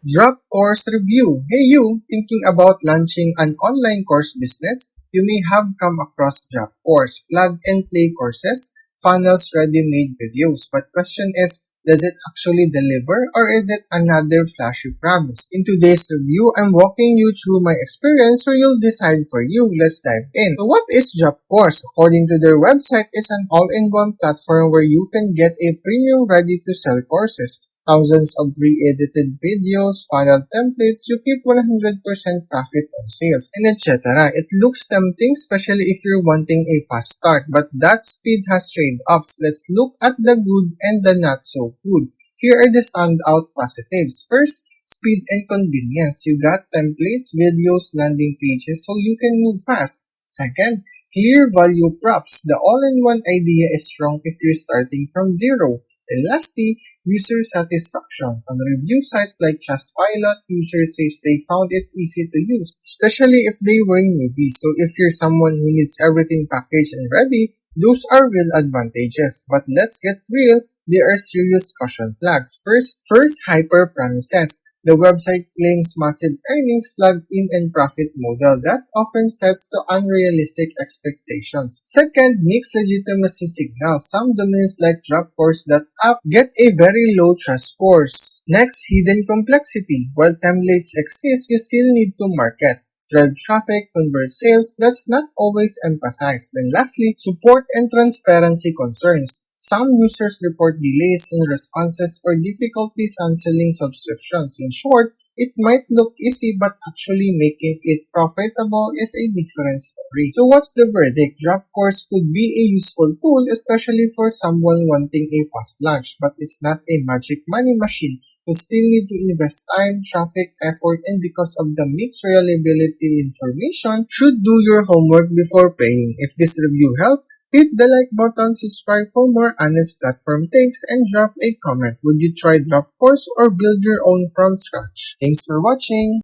Drop Course Review. Hey you, thinking about launching an online course business? You may have come across Drop Course, plug and play courses, funnels, ready-made videos. But question is, does it actually deliver or is it another flashy promise? In today's review, I'm walking you through my experience so you'll decide for you. Let's dive in. So what is Drop Course? According to their website, it's an all-in-one platform where you can get a premium ready-to-sell courses. Thousands of pre-edited videos, funnel templates, you keep 100% profit on sales, and etc. It looks tempting, especially if you're wanting a fast start, but that speed has trade-offs. Let's look at the good and the not so good. Here are the standout positives. First, speed and convenience. You got templates, videos, landing pages, so you can move fast. Second, clear value props. The all-in-one idea is strong if you're starting from zero. And lastly, user satisfaction. On review sites like Trustpilot, users say they found it easy to use, especially if they were newbies. So if you're someone who needs everything packaged and ready, those are real advantages. But let's get real, there are serious caution flags. First, hyper promises. The website claims massive earnings, plugged in and profit model that often sets to unrealistic expectations. Second, mixed legitimacy signals. Some domains like DropCourse.app get a very low trust scores. Next, hidden complexity. While templates exist, you still need to market, drive traffic, convert sales. That's not always emphasized. Then lastly, support and transparency concerns. Some users report delays in responses or difficulties answering subscriptions. In short, it might look easy but actually making it profitable is a different story. So what's the verdict? DropCourse could be a useful tool, especially for someone wanting a fast launch, but it's not a magic money machine. You still need to invest time, traffic, effort, and because of the mixed reliability information, should do your homework before paying. If this review helped, hit the like button, subscribe for more honest platform takes, and drop a comment. Would you try DropCourse or build your own from scratch? Thanks for watching!